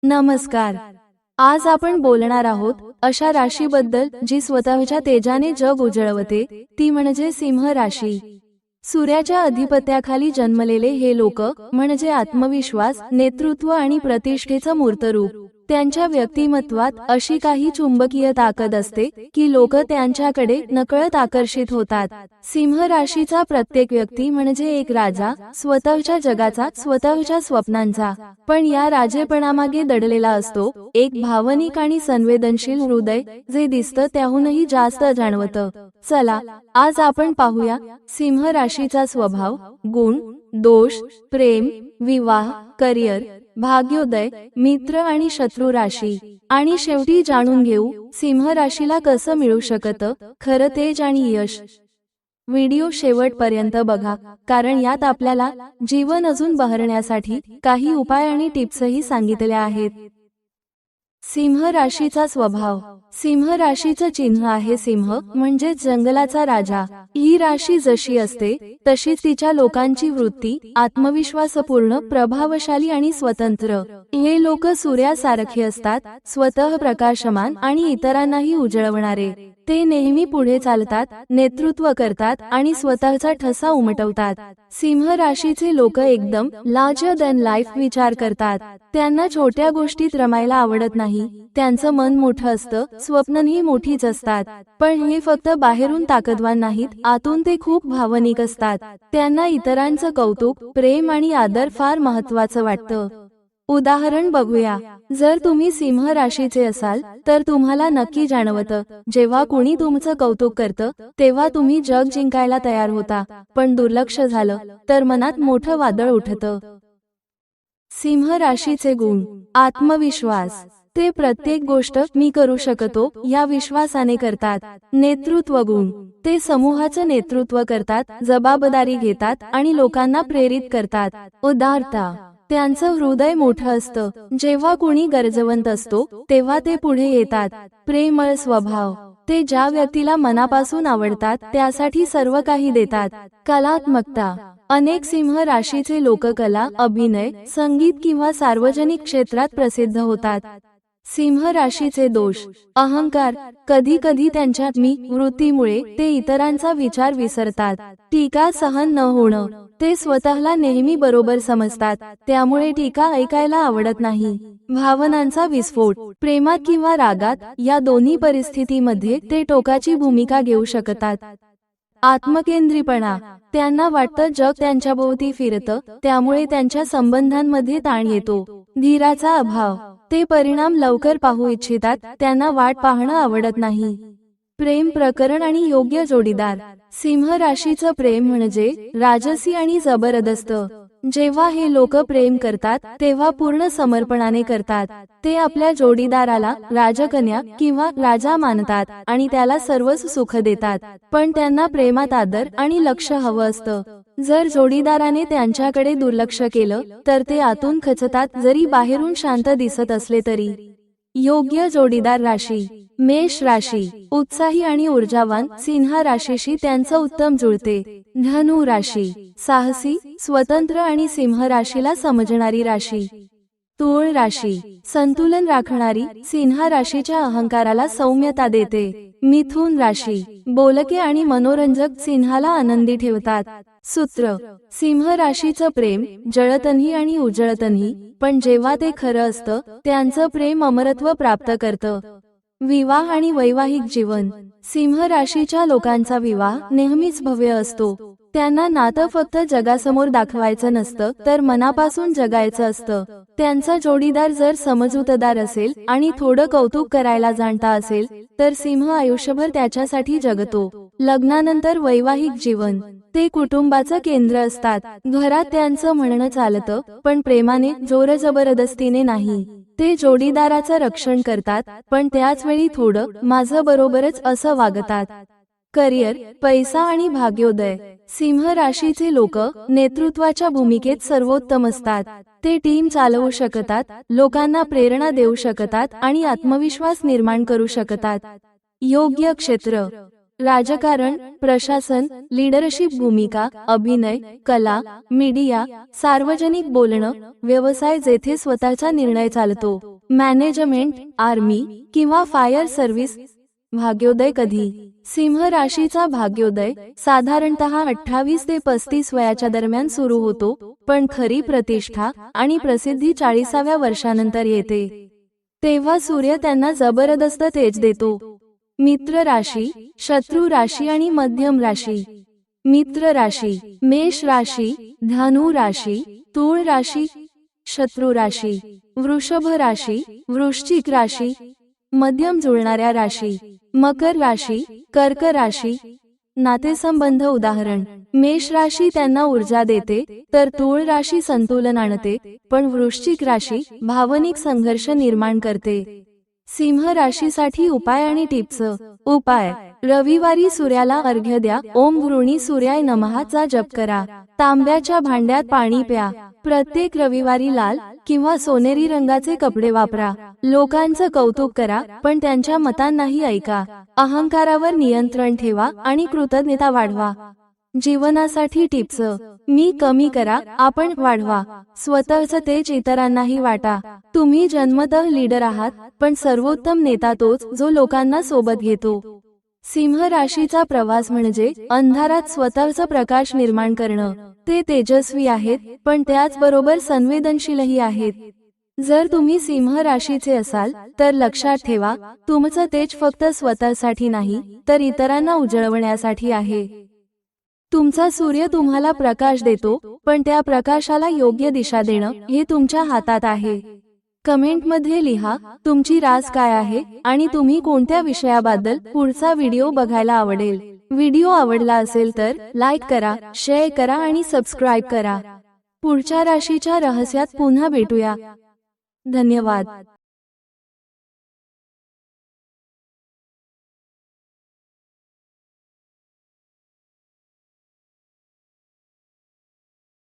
नमस्कार. आज आपण बोलणार आहोत अशा राशीबद्दल जी स्वतःच्या तेजाने जग उजळवते, ती म्हणजे सिंह राशी. सूर्याच्या अधिपत्याखाली जन्मलेले हे लोक म्हणजे आत्मविश्वास, नेतृत्व आणि प्रतिष्ठेचं मूर्तरूप. त्यांच्या व्यक्तिमत्वात अशी काही चुंबकीय ताकद असते की लोक त्यांच्याकडे नकळत आकर्षित होतात. सिंह राशीचा प्रत्येक व्यक्ती म्हणजे एक राजा, स्वतःच्या जगाचा, स्वतःच्या स्वप्नांचा. पण या राजेपणामागे दडलेला असतो एक भावनिक आणि संवेदनशील हृदय, जे दिसतं त्याहूनही जास्त जाणवतं. चला आज आपण पाहूया सिंह राशीचा स्वभाव, गुण, दोष, प्रेम, विवाह, करिअर, भाग्योदय, मित्र आणि शत्रू राशी. आणि शेवटी जाणून घेऊ सिंह राशीला कसं मिळू शकतं खरं तेज आणि यश. व्हिडिओ शेवटपर्यंत बघा, कारण यात आपल्याला जीवन अजून बहरण्यासाठी काही उपाय आणि टिप्सही सांगितल्या आहेत. सिंह राशीचा स्वभाव. सिंह राशीचं चिन्ह आहे सिंह, म्हणजे जंगलाचा राजा. ही राशी जशी असते तशीच तिच्या लोकांची वृत्ती, आत्मविश्वासपूर्ण, प्रभावशाली आणि स्वतंत्र. हे लोक सूर्यासारखे असतात, स्वतः प्रकाशमान आणि इतरांनाही उजळवणारे. ते नेहमी पुढे चालतात, नेतृत्व करतात आणि स्वतःचा ठसा उमटवतात. सिंह राशीचे लोक एकदम लार्जर दॅन लाईफ विचार करतात. त्यांना छोट्या गोष्टीत रमायला आवडत नाही. त्यांचं मन मोठं असतं, स्वप्नही मोठीच असतात. पण हे फक्त बाहेरून ताकदवान नाहीत, आतून ते खूप भावनिक असतात. त्यांना इतरांचं कौतुक, प्रेम आणि आदर फार महत्त्वाचं वाटतं. उदाहरण बघूया. जर तुम्ही सिंह राशीचे असाल तर तुम्हाला नक्की जाणवतं, जेव्हा कुणी तुमचं कौतुक करतं तेव्हा तुम्ही जग जिंकायला तयार होता, पण दुर्लक्ष झालं तर मनात मोठं वादळ उठतं. सिंह राशीचे गुण. आत्मविश्वास. ते प्रत्येक गोष्ट मी करू शकतो या विश्वासाने करतात. नेतृत्व गुण. ते समूहाचं नेतृत्व करतात, जबाबदारी घेतात आणि लोकांना प्रेरित करतात. उदारता. त्यांचं हृदय मोठं असतं. जेव्हा कुणी गरजवंत असतो तेव्हा ते पुढे येतात. प्रेमळ स्वभाव. ते ज्या व्यक्तीला मनापासून आवडतात त्यासाठी सर्व काही देतात. कलात्मकता. अनेक सिंह राशीचे लोक कला, अभिनय, संगीत किंवा सार्वजनिक क्षेत्रात प्रसिद्ध होतात. सिंह राशीचे दोष. अहंकार. कधी कधी त्यांच्या मी वृत्तीमुळे ते इतरांचा विचार विसरतात. टीका सहन न होणं. ते स्वतःला नेहमी बरोबर समजतात, त्यामुळे टीका ऐकायला आवडत नाही. भावनांचा विस्फोट. प्रेमात किंवा रागात या दोन्ही परिस्थितीमध्ये ते टोकाची भूमिका घेऊ शकतात. आत्मकेंद्रीपणा. त्यांना वाटतं जग त्यांच्याभोवती फिरतं, त्यामुळे त्यांच्या संबंधांमध्ये ताण येतो. धीराचा अभाव. ते परिणाम लवकर पाहू इच्छितात, त्यांना वाट पाहणं आवडत नाही. प्रेम प्रकरण आणि योग्य जोडीदार. सिंह राशीचं प्रेम म्हणजे राजसी आणि जबरदस्त. जेव्हा हे लोक प्रेम करतात तेव्हा पूर्ण समर्पणाने करतात. ते आपल्या जोडीदाराला राजकन्या किंवा राजा मानतात आणि त्याला सर्वच सुख देतात. पण त्यांना प्रेमात आदर आणि लक्ष हवं असतं. जर जोडीदाराने त्यांच्याकडे दुर्लक्ष केलं तर ते आतून खचतात, जरी बाहेरून शांत दिसत असले तरी. योग्य जोडीदार राशी. मेष राशी. उत्साही आणि ऊर्जावान. सिंह राशीशी त्यांचं उत्तम जुळते. धनु राशी. साहसी, स्वतंत्र आणि सिंह राशीला समजणारी राशी. तुळ राशी. संतुलन राखणारी. सिंह राशीच्या अहंकाराला सौम्यता देते. मिथुन राशी. बोलके आणि मनोरंजक. सिंहाला आनंदी ठेवतात. सूत्र. सिंह राशीचं प्रेम जळतनही आणि उजळतनही, पण जेव्हा ते खरं असतं त्यांचं प्रेम अमरत्व प्राप्त करतं. विवाह आणि वैवाहिक जीवन. सिंह राशीच्या लोकांचा विवाह नेहमीच भव्य असतो. त्यांना नातं फक्त जगासमोर दाखवायचं नसतं, तर मनापासून जगायचं असतं. त्यांचा जोडीदार जर समजूतदार असेल आणि थोडं कौतुक करायला जाणता असेल तर सिंह आयुष्यभर त्याच्यासाठी जगतो. लग्नानंतर वैवाहिक जीवन. ते कुटुंबाचं केंद्र असतात. घरात त्यांचं म्हणणं चालतं, पण प्रेमाने, जोरजबरदस्तीने नाही. ते जोडीदाराचं रक्षण करतात, पण त्याच वेळी थोडं माझं बरोबरच असं वागतात. करिअर, पैसा आणि भाग्योदय. सिंह राशीचे लोक नेतृत्वाच्या भूमिकेत सर्वोत्तम असतात. ते टीम चालवू शकतात, लोकांना प्रेरणा देऊ शकतात आणि आत्मविश्वास निर्माण करू शकतात. योग्य क्षेत्र. राजकारण, प्रशासन, लीडरशिप भूमिका, अभिनय, कला, मीडिया, सार्वजनिक बोलणं, व्यवसाय जेथे स्वतःचा निर्णय चालतो, मॅनेजमेंट, आर्मी किंवा फायर सर्व्हिस. भाग्योदय कधी? सिंह राशीचा भाग्योदय साधारणतः 28 ते 35 वयाच्या दरम्यान सुरू होतो, पण खरी प्रतिष्ठा आणि प्रसिद्धी 40व्या वर्षानंतर येते. तेव्हा सूर्य त्यांना जबरदस्त तेज देतो. मित्र राशी, शत्रू राशी आणि मध्यम राशी. मित्र राशी: मेष राशी, धनु राशी, तुळ राशी. शत्रू राशी: वृषभ राशी, वृश्चिक राशी. मध्यम जुळणाऱ्या राशी: मकर राशी, कर्क राशी. नातेसंबंध उदाहरण: मेष राशी त्यांना ऊर्जा देते, तर तुळ राशी संतुलन आणते, पण वृश्चिक राशी भावनिक संघर्ष निर्माण करते. सिंह राशीसाठी उपाय आणि टिप्स. उपाय: रविवारी सूर्याला अर्घ्य द्या. ओम वृणी सूर्याय नमः चा जप करा. तांब्याच्या भांड्यात पाणी प्या. प्रत्येक रविवारी लाल किंवा सोनेरी रंगाचे कपडे वापरा. लोकांचं कौतुक करा, पण त्यांच्या मतांनाही ऐका. अहंकारावर नियंत्रण ठेवा आणि कृतज्ञता वाढवा. जीवनासाठी टिप्स. मी कमी करा, आपण वाढवा. स्वतःचं तेज इतरांनाही वाटा. तुम्ही जन्मतः लीडर आहात, पण सर्वोत्तम नेता तोच जो लोकांना सोबत घेतो. सिंह राशीचा प्रवास म्हणजे अंधारात स्वतःचा प्रकाश निर्माण करणं. ते तेजस्वी आहेत, पण त्याचबरोबर संवेदनशीलही आहेत. जर तुम्ही सिंह राशीचे असाल तर लक्षात ठेवा, तुमचं तेज फक्त स्वतःसाठी नाही, तर इतरांना उजळवण्यासाठी आहे. तुमचा सूर्य तुम्हाला प्रकाश देतो, पण त्या प्रकाशाला योग्य दिशा देणं हे तुमच्या हातात आहे. कमेंटमध्ये लिहा तुमची रास काय आहे आणि तुम्ही कोणत्या विषयाबद्दल पुढचा व्हिडिओ बघायला आवडेल. व्हिडिओ आवडला असेल तर लाईक करा, शेअर करा आणि सबस्क्राईब करा. पुढच्या राशीच्या रहस्यात पुन्हा भेटूया. धन्यवाद.